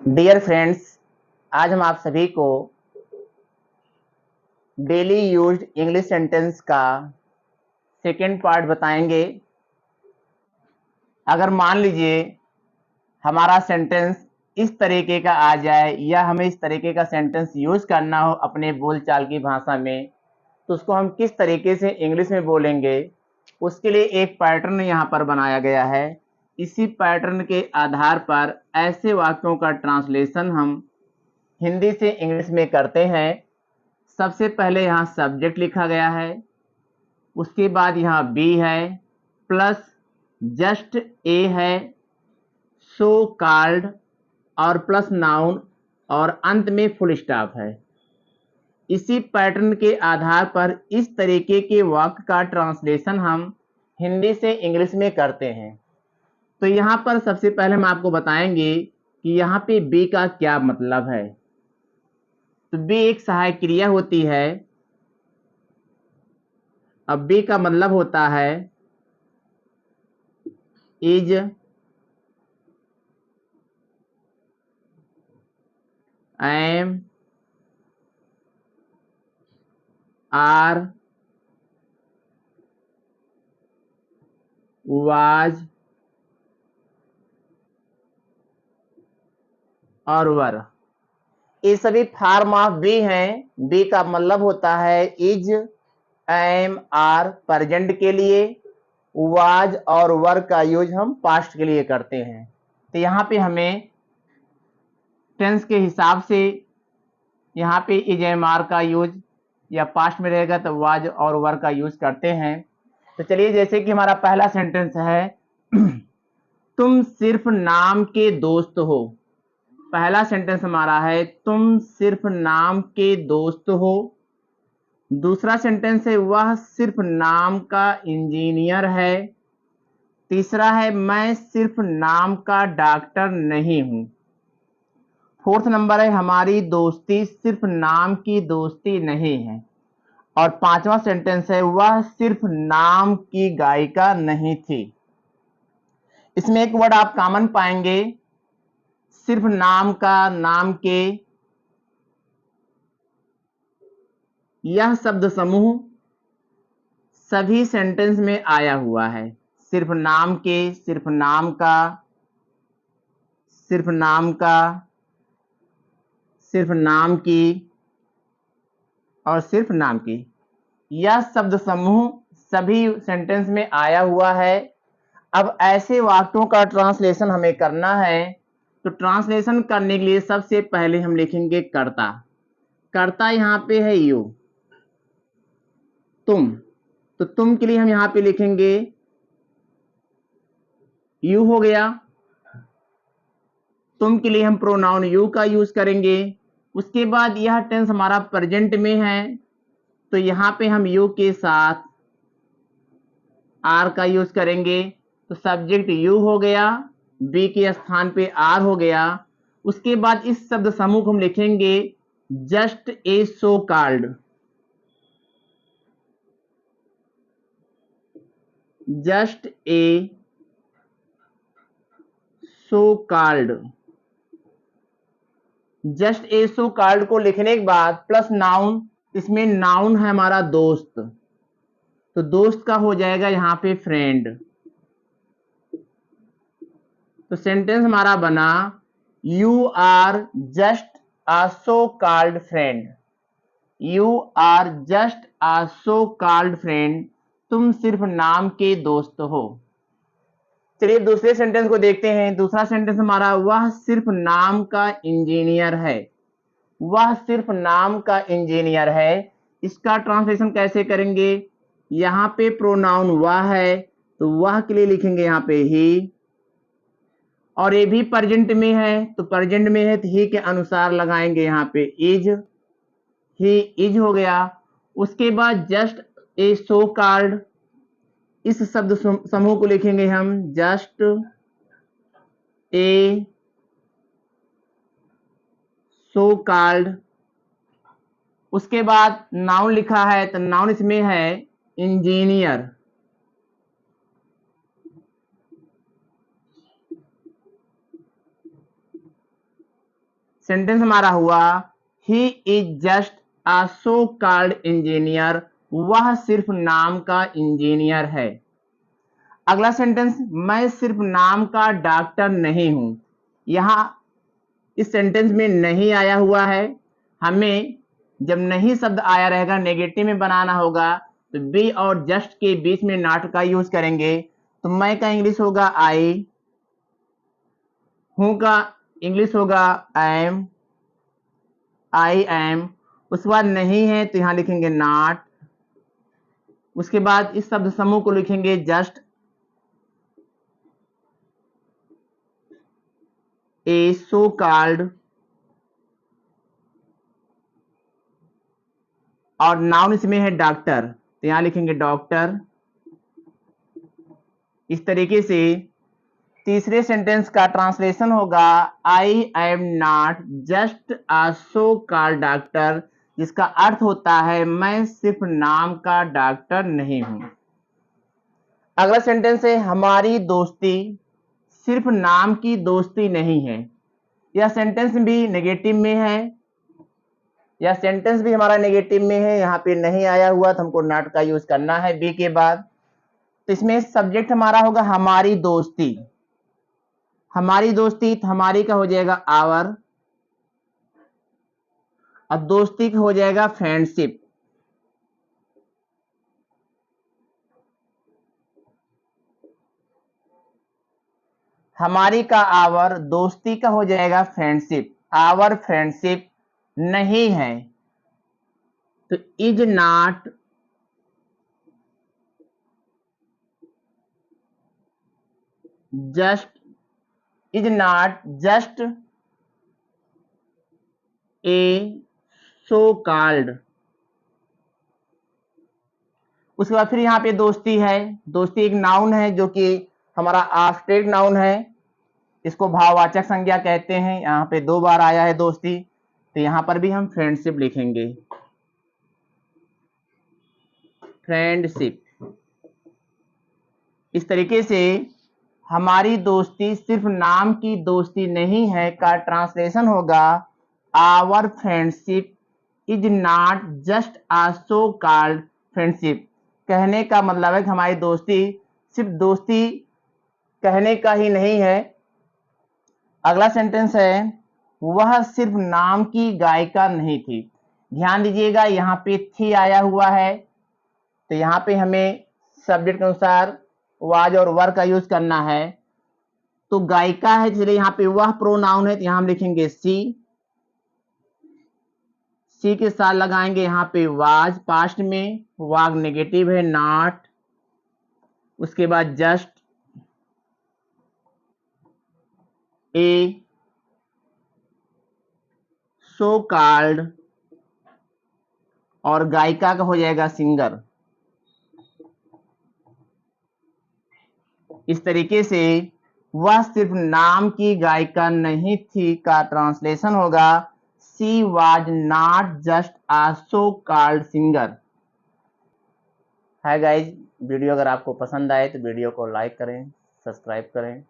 Dear friends, आज हम आप सभी को डेली यूज्ड इंग्लिश सेंटेंस का सेकेंड पार्ट बताएंगे। अगर मान लीजिए हमारा सेंटेंस इस तरीके का आ जाए या हमें इस तरीके का सेंटेंस यूज करना हो अपने बोलचाल की भाषा में, तो उसको हम किस तरीके से इंग्लिश में बोलेंगे, उसके लिए एक पैटर्न यहाँ पर बनाया गया है। इसी पैटर्न के आधार पर ऐसे वाक्यों का ट्रांसलेशन हम हिंदी से इंग्लिश में करते हैं। सबसे पहले यहाँ सब्जेक्ट लिखा गया है, उसके बाद यहाँ बी है, प्लस जस्ट ए है, सो कॉल्ड और प्लस नाउन और अंत में फुल स्टॉप है। इसी पैटर्न के आधार पर इस तरीके के वाक्य का ट्रांसलेशन हम हिंदी से इंग्लिश में करते हैं। तो यहाँ पर सबसे पहले हम आपको बताएंगे कि यहाँ पे बी का क्या मतलब है। तो बी एक सहायक क्रिया होती है। अब बी का मतलब होता है इज, एम, आर, वाज और वर, ये सभी फॉर्म ऑफ बी हैं। बी का मतलब होता है इज, एम, आर प्रेजेंट के लिए, वाज और वर का यूज हम पास्ट के लिए करते हैं। तो यहाँ पे हमें टेंस के हिसाब से यहाँ पे इज, एम, आर का यूज या पास्ट में रहेगा तो वाज और वर का यूज करते हैं। तो चलिए, जैसे कि हमारा पहला सेंटेंस है तुम सिर्फ नाम के दोस्त हो। पहला सेंटेंस हमारा है तुम सिर्फ नाम के दोस्त हो। दूसरा सेंटेंस है वह सिर्फ नाम का इंजीनियर है। तीसरा है मैं सिर्फ नाम का डॉक्टर नहीं हूं। फोर्थ नंबर है हमारी दोस्ती सिर्फ नाम की दोस्ती नहीं है। और पांचवा सेंटेंस है वह सिर्फ नाम की गायिका नहीं थी। इसमें एक वर्ड आप कॉमन पाएंगे, सिर्फ नाम का, नाम के। यह शब्द समूह सभी सेंटेंस में आया हुआ है। सिर्फ नाम के, सिर्फ नाम का, सिर्फ नाम का, सिर्फ नाम की और सिर्फ नाम की, यह शब्द समूह सभी सेंटेंस में आया हुआ है। अब ऐसे वाक्यों का ट्रांसलेशन हमें करना है। तो ट्रांसलेशन करने के लिए सबसे पहले हम लिखेंगे कर्ता। कर्ता यहाँ पे है यू, तुम। तो तुम के लिए हम यहाँ पे लिखेंगे यू हो गया। तुम के लिए हम प्रोनाउन यू का यूज करेंगे। उसके बाद यह टेंस हमारा प्रेजेंट में है, तो यहाँ पे हम यू के साथ आर का यूज करेंगे। तो सब्जेक्ट यू हो गया, बी के स्थान पे आर हो गया। उसके बाद इस शब्द समूह को हम लिखेंगे just a so called. Just a so called. Just a so called को लिखने के बाद प्लस नाउन, इसमें नाउन है हमारा दोस्त, तो दोस्त का हो जाएगा यहाँ पे फ्रेंड। तो सेंटेंस हमारा बना you are just a so called friend. You are just a so called friend. तुम सिर्फ नाम के दोस्त हो। चलिए दूसरे सेंटेंस को देखते हैं। दूसरा सेंटेंस हमारा वह सिर्फ नाम का इंजीनियर है। वह सिर्फ नाम का इंजीनियर है। इसका ट्रांसलेशन कैसे करेंगे? यहाँ पे प्रोनाउन वह है, तो वह के लिए लिखेंगे यहाँ पे ही। और ये भी प्रेजेंट में है, तो प्रेजेंट में है तो ही के अनुसार लगाएंगे यहाँ पे इज। ही इज हो गया। उसके बाद जस्ट ए सो कॉल्ड, इस शब्द समूह को लिखेंगे हम जस्ट ए सो कॉल्ड। उसके बाद नाउन लिखा है, तो नाउन इसमें है इंजीनियर। सेंटेंस हमारा हुआ he is just a so called engineer, वह सिर्फ नाम का इंजीनियर है। अगला सेंटेंस, मैं सिर्फ नाम का डॉक्टर नहीं हूं। यहां इस सेंटेंस में नहीं आया हुआ है, हमें जब नहीं शब्द आया रहेगा नेगेटिव में बनाना होगा, तो बी और जस्ट के बीच में नॉट का यूज करेंगे। तो मैं का इंग्लिश होगा आई, हूं का इंग्लिश होगा एम, आई एम। उसके बाद नहीं है तो यहां लिखेंगे नॉट। उसके बाद इस शब्द समूह को लिखेंगे जस्ट ए सो कॉल्ड, और नाउन इसमें है डॉक्टर, तो यहां लिखेंगे डॉक्टर। इस तरीके से तीसरे सेंटेंस का ट्रांसलेशन होगा I am not just a so called doctor, जिसका अर्थ होता है मैं सिर्फ नाम का डॉक्टर नहीं हूं। अगला सेंटेंस है हमारी दोस्ती सिर्फ नाम की दोस्ती नहीं है। यह सेंटेंस भी नेगेटिव में है, यह सेंटेंस भी हमारा नेगेटिव में है, यहाँ पे नहीं आया हुआ तो हमको नॉट का यूज करना है बी के बाद। तो इसमें सब्जेक्ट हमारा होगा हमारी दोस्ती, हमारी दोस्ती, तो हमारी का हो जाएगा आवर, और दोस्ती का हो जाएगा फ्रेंडशिप। हमारी का आवर, दोस्ती का हो जाएगा फ्रेंडशिप। आवर फ्रेंडशिप नहीं है तो is not just, is not just a so called. उसके बाद फिर यहाँ पे दोस्ती है, दोस्ती एक नाउन है जो कि हमारा एब्स्ट्रैक्ट नाउन है, इसको भाववाचक संज्ञा कहते हैं। यहाँ पे 2 बार आया है दोस्ती, तो यहाँ पर भी हम फ्रेंडशिप लिखेंगे, फ्रेंडशिप। इस तरीके से हमारी दोस्ती सिर्फ नाम की दोस्ती नहीं है का ट्रांसलेशन होगा our friendship is not just a so called friendship. कहने का मतलब है कि हमारी दोस्ती सिर्फ दोस्ती कहने का ही नहीं है। अगला सेंटेंस है वह सिर्फ नाम की गायिका नहीं थी। ध्यान दीजिएगा यहाँ पे थी आया हुआ है, तो यहाँ पे हमें सब्जेक्ट के अनुसार वाज और वर का यूज करना है। तो गायिका है इसलिए यहाँ पे वह प्रोनाउन है, तो यहाँ हम लिखेंगे सी, सी के साथ लगाएंगे यहाँ पे वाज पास्ट में, वाग नेगेटिव है नॉट। उसके बाद जस्ट ए सो कॉल्ड, और गायिका का हो जाएगा सिंगर। इस तरीके से वह सिर्फ नाम की गायिका नहीं थी का ट्रांसलेशन होगा she was not just a so called singer. Hi guys, video अगर आपको पसंद आए तो वीडियो को लाइक करें, सब्सक्राइब करें।